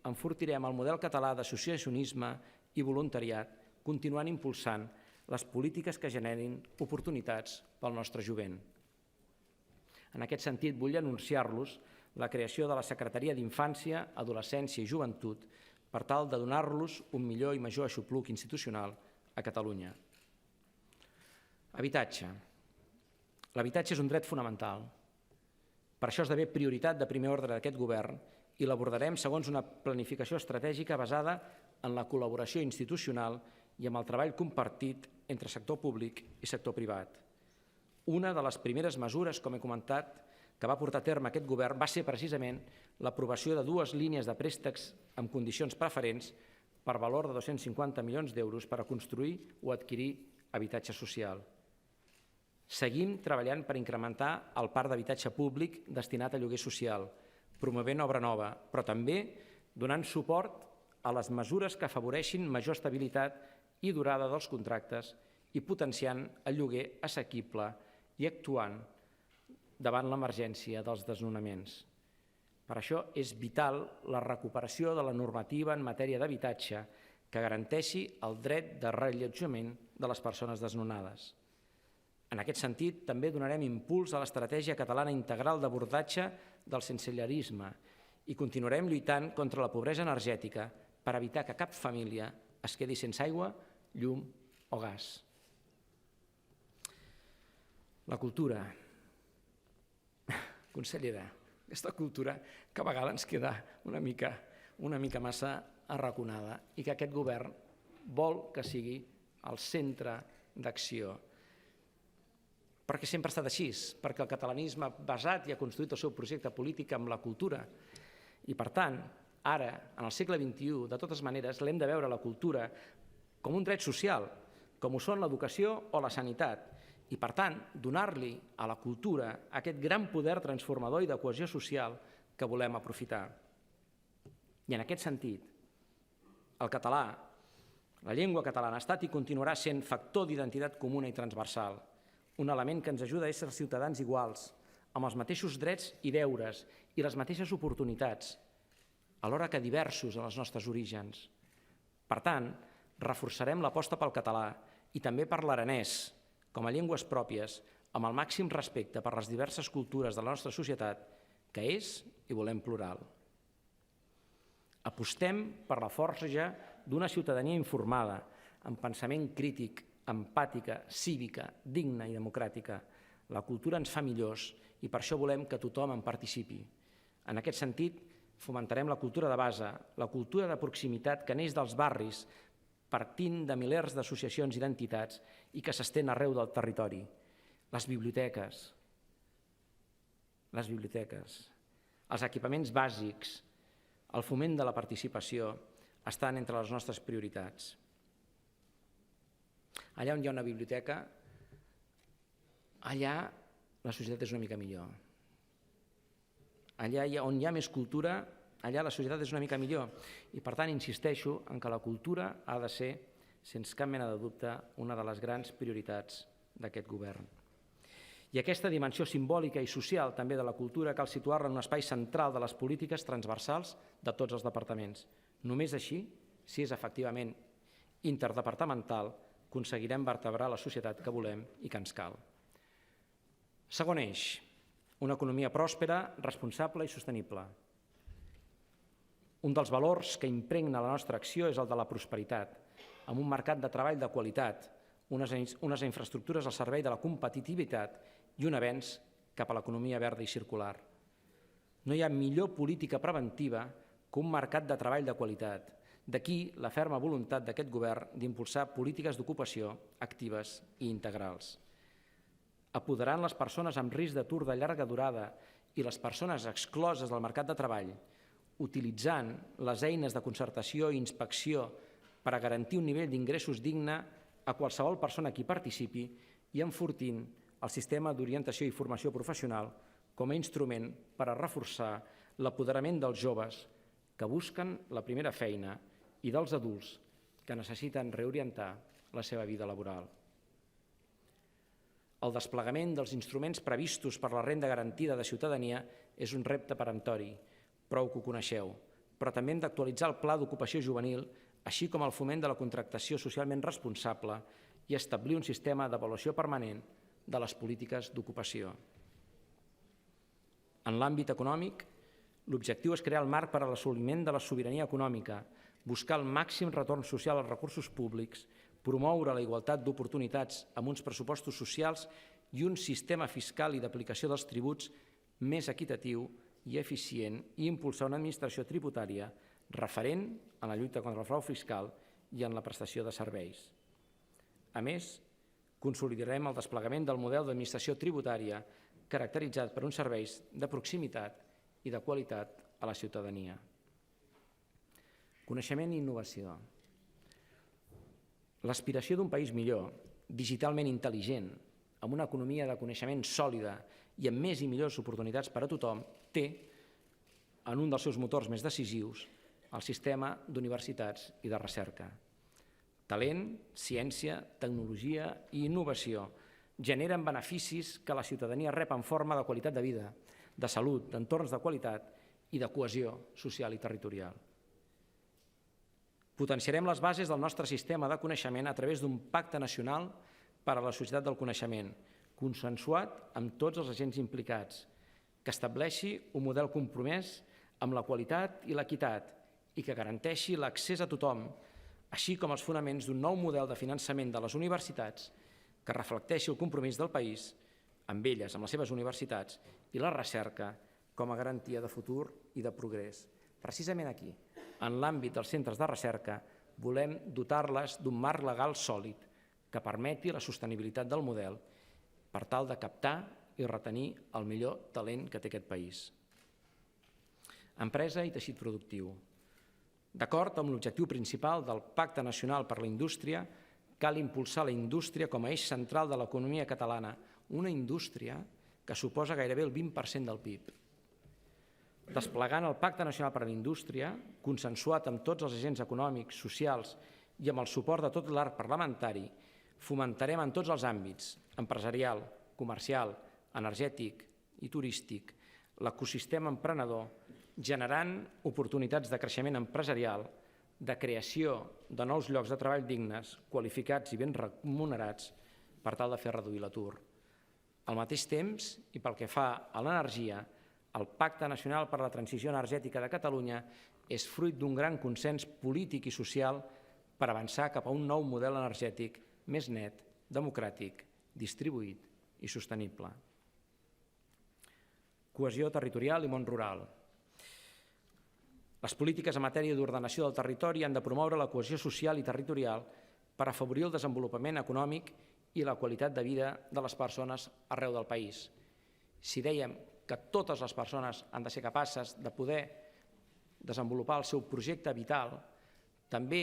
Speaker 2: enfortirem el model català d'associacionisme i voluntariat, continuant impulsant les polítiques que generin oportunitats pel nostre jovent. En aquest sentit, vull anunciar-los la creació de la Secretaria d'Infància, Adolescència i Joventut per tal de donar-los un millor i major aixopluc institucional a Catalunya. Habitatge. L'habitatge és un dret fonamental. Per això esdevé prioritat de primer ordre d'aquest govern i l'abordarem segons una planificació estratègica basada en la col·laboració institucional i amb el treball compartit entre sector públic i sector privat. Una de les primeres mesures, com he comentat, que va portar a terme aquest govern va ser precisament l'aprovació de 2 línies de préstecs amb condicions preferents per valor de 250 milions d'euros per a construir o adquirir habitatge social. Seguim treballant per incrementar el parc d'habitatge públic destinat a lloguer social, promovent obra nova, però també donant suport a les mesures que afavoreixin major estabilitat i durada dels contractes i potenciant el lloguer assequible i actuant davant l'emergència dels desnonaments. Per això és vital la recuperació de la normativa en matèria d'habitatge que garanteixi el dret de reallotjament de les persones desnonades. En aquest sentit, també donarem impuls a l'estratègia catalana integral d'abordatge del sensellarisme i continuarem lluitant contra la pobresa energètica per evitar que cap família es quedi sense aigua, llum o gas. La cultura. Consellera, aquesta cultura que a vegades ens queda una mica massa arraconada i que aquest govern vol que sigui el centre d'acció. Perquè sempre ha estat així, perquè el catalanisme basat i ha construït el seu projecte polític amb la cultura. I per tant, ara, en el segle XXI, de totes maneres, l'hem de veure la cultura com un dret social, com ho són l'educació o la sanitat, i per tant, donar-li a la cultura aquest gran poder transformador i de cohesió social que volem aprofitar. I en aquest sentit, el català, la llengua catalana, ha estat i continuarà sent factor d'identitat comuna i transversal, un element que ens ajuda a ésser ciutadans iguals, amb els mateixos drets i deures i les mateixes oportunitats, alhora que diversos en els nostres orígens. Per tant, reforçarem l'aposta pel català i també per l'aranès, com a llengües pròpies, amb el màxim respecte per les diverses cultures de la nostra societat, que és i volem plural. Apostem per la forja d'una ciutadania informada, amb pensament crític, empàtica, cívica, digna i democràtica. La cultura ens fa millors i per això volem que tothom en participi. En aquest sentit, fomentarem la cultura de base, la cultura de proximitat que neix dels barris, partint de milers d'associacions i d'entitats i que s'estén arreu del territori. Les biblioteques, els equipaments bàsics, el foment de la participació estan entre les nostres prioritats. Allà on hi ha una biblioteca, allà la societat és una mica millor. Allà on hi ha més cultura, allà la societat és una mica millor. I per tant insisteixo en que la cultura ha de ser, sense cap mena de dubte, una de les grans prioritats d'aquest govern. I aquesta dimensió simbòlica i social també de la cultura cal situar-la en un espai central de les polítiques transversals de tots els departaments. Només així, si és efectivament interdepartamental, aconseguirem vertebrar la societat que volem i que ens cal. Segon eix, una economia pròspera, responsable i sostenible. Un dels valors que impregna la nostra acció és el de la prosperitat, amb un mercat de treball de qualitat, unes infraestructures al servei de la competitivitat i un avenç cap a l'economia verda i circular. No hi ha millor política preventiva que un mercat de treball de qualitat. D'aquí la ferma voluntat d'aquest govern d'impulsar polítiques d'ocupació actives i integrals. Apoderant les persones amb risc d'atur de llarga durada i les persones excloses del mercat de treball, utilitzant les eines de concertació i inspecció per a garantir un nivell d'ingressos digne a qualsevol persona que hi participi i enfortint el sistema d'orientació i formació professional com a instrument per a reforçar l'apoderament dels joves que busquen la primera feina i dels adults que necessiten reorientar la seva vida laboral. El desplegament dels instruments previstos per la renda garantida de ciutadania és un repte peremptori, prou que ho coneixeu, però també hem d'actualitzar el pla d'ocupació juvenil, així com el foment de la contractació socialment responsable i establir un sistema d'avaluació permanent de les polítiques d'ocupació. En l'àmbit econòmic, l'objectiu és crear el marc per a l'assoliment de la sobirania econòmica, buscar el màxim retorn social als recursos públics, promoure la igualtat d'oportunitats amb uns pressupostos socials i un sistema fiscal i d'aplicació dels tributs més equitatiu i eficient i impulsar una administració tributària referent en la lluita contra el frau fiscal i en la prestació de serveis. A més, consolidarem el desplegament del model d'administració tributària caracteritzat per uns serveis de proximitat i de qualitat a la ciutadania. Coneixement i innovació. L'aspiració d'un país millor, digitalment intel·ligent, amb una economia de coneixement sòlida i amb més i millors oportunitats per a tothom, té, en un dels seus motors més decisius, el sistema d'universitats i de recerca. Talent, ciència, tecnologia i innovació generen beneficis que la ciutadania rep en forma de qualitat de vida, de salut, d'entorns de qualitat i de cohesió social i territorial. Potenciarem les bases del nostre sistema de coneixement a través d'un pacte nacional per a la societat del coneixement, consensuat amb tots els agents implicats, que estableixi un model compromès amb la qualitat i l'equitat i que garanteixi l'accés a tothom, així com els fonaments d'un nou model de finançament de les universitats que reflecteixi el compromís del país amb elles, amb les seves universitats, i la recerca com a garantia de futur i de progrés. Precisament aquí, en l'àmbit dels centres de recerca, volem dotar-les d'un marc legal sòlid que permeti la sostenibilitat del model per tal de captar i retenir el millor talent que té aquest país. Empresa i teixit productiu. D'acord amb l'objectiu principal del Pacte Nacional per la Indústria, cal impulsar la indústria com a eix central de l'economia catalana, una indústria que suposa gairebé el 20% del PIB. Desplegant el Pacte Nacional per a la Indústria, consensuat amb tots els agents econòmics, socials i amb el suport de tot l'arc parlamentari, fomentarem en tots els àmbits, empresarial, comercial, energètic i turístic, l'ecosistema emprenedor, generant oportunitats de creixement empresarial, de creació de nous llocs de treball dignes, qualificats i ben remunerats per tal de fer reduir l'atur. Al mateix temps, i pel que fa a l'energia, el Pacte Nacional per a la Transició Energètica de Catalunya és fruit d'un gran consens polític i social per avançar cap a un nou model energètic més net, democràtic, distribuït i sostenible. Cohesió territorial i món rural. Les polítiques en matèria d'ordenació del territori han de promoure la cohesió social i territorial per afavorir el desenvolupament econòmic i la qualitat de vida de les persones arreu del país. Si dèiem que totes les persones han de ser capaces de poder desenvolupar el seu projecte vital, també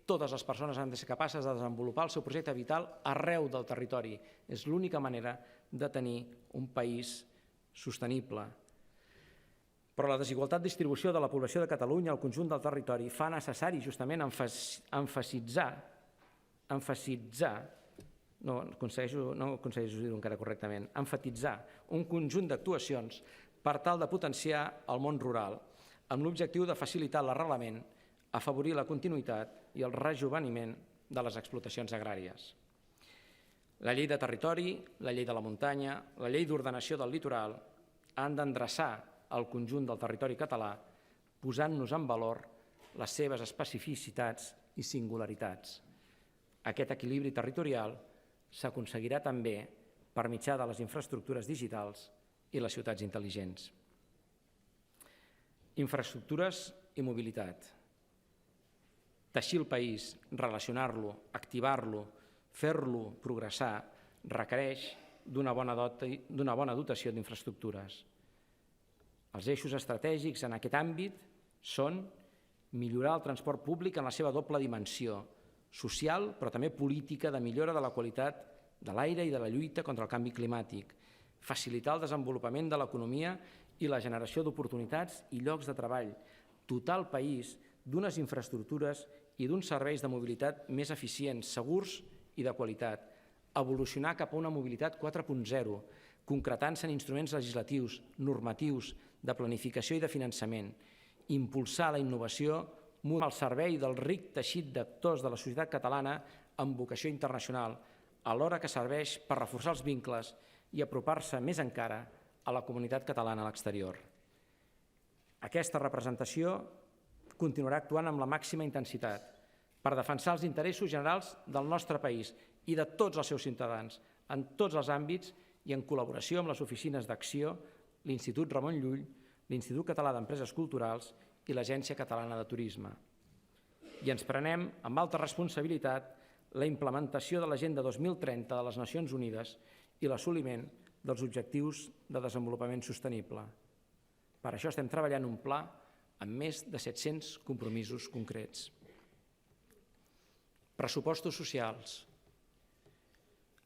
Speaker 2: totes les persones han de ser capaces de desenvolupar el seu projecte vital arreu del territori. És l'única manera de tenir un país sostenible. Però la desigualtat de distribució de la població de Catalunya al conjunt del territori fa necessari justament emfasitzar, no aconsegueixo dir-ho encara correctament, emfatitzar un conjunt d'actuacions per tal de potenciar el món rural, amb l'objectiu de facilitar l'arrelament, afavorir la continuïtat i el rejoveniment de les explotacions agràries. La llei de territori, la llei de la muntanya, la llei d'ordenació del litoral han d'endreçar el conjunt del territori català, posant-nos en valor les seves especificitats i singularitats. Aquest equilibri territorial s'aconseguirà també per mitjà de les infraestructures digitals i les ciutats intel·ligents. Infraestructures i mobilitat. Teixir el país, relacionar-lo, activar-lo, fer-lo progressar, requereix d'una bona dotació d'infraestructures. Els eixos estratègics en aquest àmbit són millorar el transport públic en la seva doble dimensió, social, però també política de millora de la qualitat de l'aire i de la lluita contra el canvi climàtic, facilitar el desenvolupament de l'economia i la generació d'oportunitats i llocs de treball, dotar el país d'unes infraestructures i d'uns serveis de mobilitat més eficients, segurs i de qualitat, evolucionar cap a una mobilitat 4.0, concretant-se en instruments legislatius, normatius, de planificació i de finançament, impulsar la innovació al servei del ric teixit d'actors de la societat catalana amb vocació internacional, alhora que serveix per reforçar els vincles i apropar-se més encara a la comunitat catalana a l'exterior. Aquesta representació continuarà actuant amb la màxima intensitat per defensar els interessos generals del nostre país i de tots els seus ciutadans, en tots els àmbits i en col·laboració amb les oficines d'acció, l'Institut Ramon Llull, l'Institut Català d'Empreses Culturals i l'Agència Catalana de Turisme. I ens prenem amb alta responsabilitat la implementació de l'Agenda 2030 de les Nacions Unides i l'assoliment dels Objectius de Desenvolupament Sostenible. Per això estem treballant un pla amb més de 700 compromisos concrets. Pressupostos socials.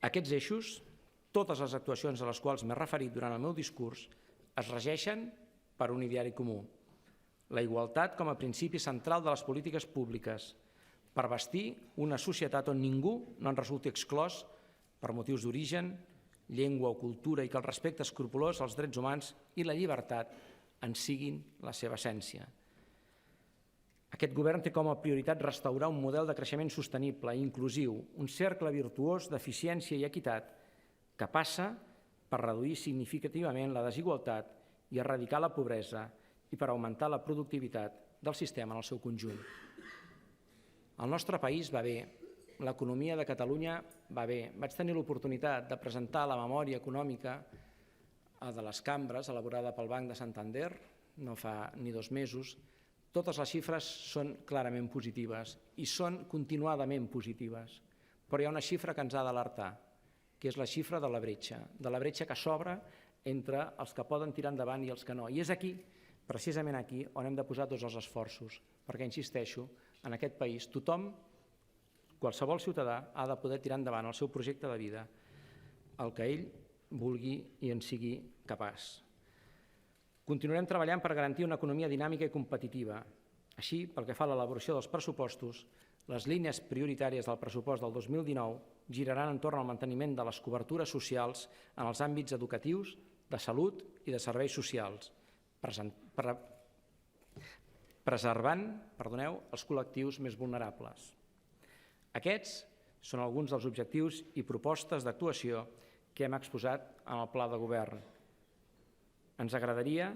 Speaker 2: Aquests eixos, totes les actuacions a les quals m'he referit durant el meu discurs, es regeixen per un ideari comú: la igualtat com a principi central de les polítiques públiques, per bastir una societat on ningú no en resulti exclòs per motius d'origen, llengua o cultura, i que el respecte escrupolós als drets humans i la llibertat en siguin la seva essència. Aquest govern té com a prioritat restaurar un model de creixement sostenible i inclusiu, un cercle virtuós d'eficiència i equitat que passa per reduir significativament la desigualtat i erradicar la pobresa i per augmentar la productivitat del sistema en el seu conjunt. El nostre país va bé, l'economia de Catalunya va bé. Vaig tenir l'oportunitat de presentar la memòria econòmica de les cambres elaborada pel Banc de Santander no fa ni 2 mesos. Totes les xifres són clarament positives i són continuadament positives, però hi ha una xifra que ens ha d'alertar, que és la xifra de la bretxa que s'obre entre els que poden tirar endavant i els que no. I és aquí, precisament aquí, on hem de posar tots els esforços, perquè, insisteixo, en aquest país tothom, qualsevol ciutadà, ha de poder tirar endavant el seu projecte de vida, el que ell vulgui i en sigui capaç. Continuarem treballant per garantir una economia dinàmica i competitiva. Així, pel que fa a l'elaboració dels pressupostos, les línies prioritàries del pressupost del 2019 giraran entorn al manteniment de les cobertures socials en els àmbits educatius, de salut i de serveis socials, preservant els col·lectius més vulnerables. Aquests són alguns dels objectius i propostes d'actuació que hem exposat en el pla de govern. Ens agradaria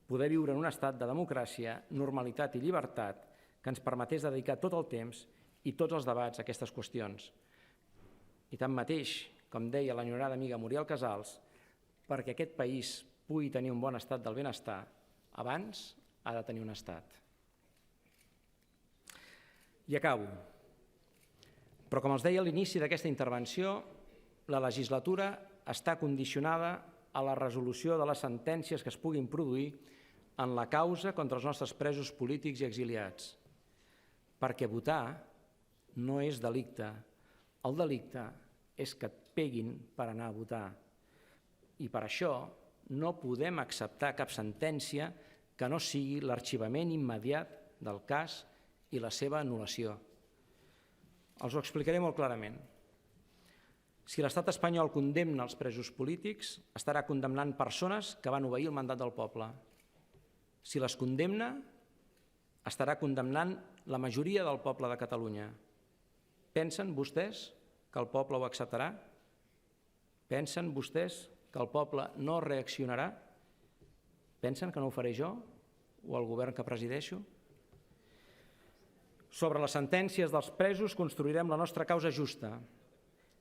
Speaker 2: poder viure en un estat de democràcia, normalitat i llibertat que ens permetés dedicar tot el temps i tots els debats a aquestes qüestions. I tanmateix, com deia l'enyorada amiga Muriel Casals, perquè aquest país pugui tenir un bon estat del benestar, abans ha de tenir un estat. I acabo. Però com els deia a l'inici d'aquesta intervenció, la legislatura està condicionada a la resolució de les sentències que es puguin produir en la causa contra els nostres presos polítics i exiliats. Perquè votar no és delicte. El delicte és que et peguin per anar a votar. I per això no podem acceptar cap sentència que no sigui l'arxivament immediat del cas i la seva anul·lació. Els ho explicaré molt clarament. Si l'estat espanyol condemna els presos polítics, estarà condemnant persones que van obeir el mandat del poble. Si les condemna, estarà condemnant la majoria del poble de Catalunya. Pensen vostès que el poble ho acceptarà? Pensen vostès que el poble no reaccionarà? Pensen que no ho faré jo o el govern que presideixo? Sobre les sentències dels presos construirem la nostra causa justa.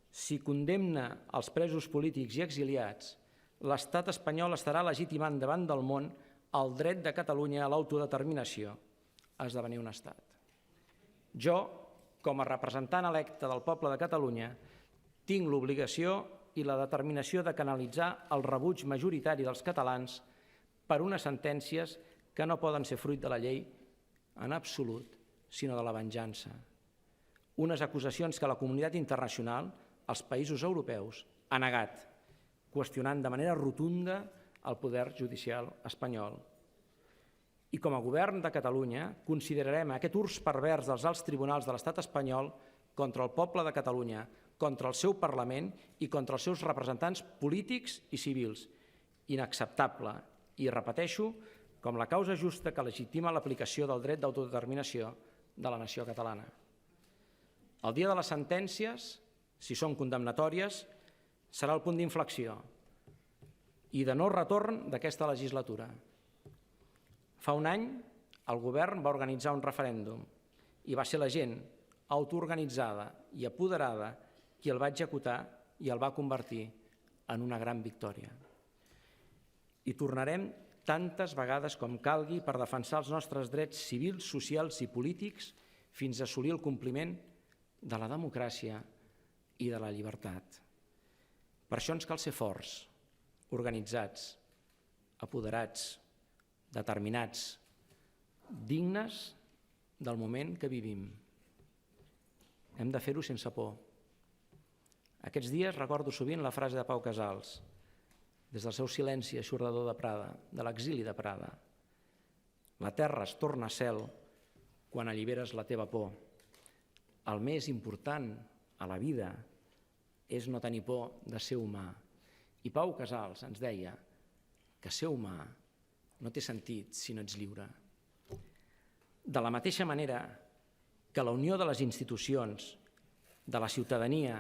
Speaker 2: Si condemna els presos polítics i exiliats, l'estat espanyol estarà legitimant davant del món el dret de Catalunya a l'autodeterminació, a esdevenir un estat. Jo, com a representant electe del poble de Catalunya, tinc l'obligació i la determinació de canalitzar el rebuig majoritari dels catalans per unes sentències que no poden ser fruit de la llei en absolut, sinó de la venjança. Unes acusacions que la comunitat internacional, els països europeus, ha negat, qüestionant de manera rotunda el poder judicial espanyol. I com a govern de Catalunya considerarem aquest ús pervers dels alts tribunals de l'estat espanyol contra el poble de Catalunya, contra el seu Parlament i contra els seus representants polítics i civils, inacceptable i, repeteixo, com la causa justa que legitima l'aplicació del dret d'autodeterminació de la nació catalana. El dia de les sentències, si són condemnatòries, serà el punt d'inflexió i de no retorn d'aquesta legislatura. Fa un any, el govern va organitzar un referèndum i va ser la gent autoorganitzada i apoderada qui el va executar i el va convertir en una gran victòria. I tornarem tantes vegades com calgui per defensar els nostres drets civils, socials i polítics fins a assolir el compliment de la democràcia i de la llibertat. Per això ens cal ser forts, organitzats, apoderats, determinats, dignes del moment que vivim. Hem de fer-ho sense por. Aquests dies recordo sovint la frase de Pau Casals, des del seu silenci eixordador de Prada, de l'exili de Prada. La terra es torna cel quan alliberes la teva por. El més important a la vida és no tenir por de ser humà. I Pau Casals ens deia que ser humà no té sentit si no ets lliure. De la mateixa manera que la unió de les institucions, de la ciutadania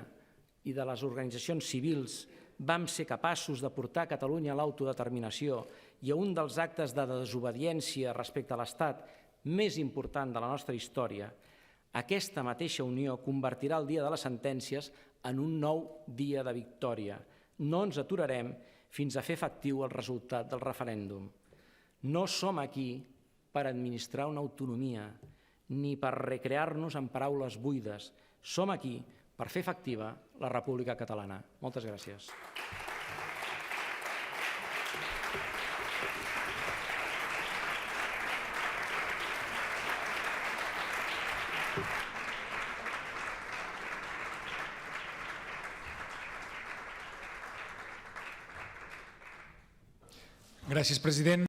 Speaker 2: i de les organitzacions civils vam ser capaços de portar Catalunya a l'autodeterminació i a un dels actes de desobediència respecte a l'Estat més important de la nostra història, aquesta mateixa unió convertirà el dia de les sentències en un nou dia de victòria. No ens aturarem fins a fer efectiu el resultat del referèndum. No som aquí per administrar una autonomia ni per recrear-nos en paraules buides. Som aquí per fer efectiva la República Catalana. Moltes gràcies.
Speaker 1: Gràcies, president.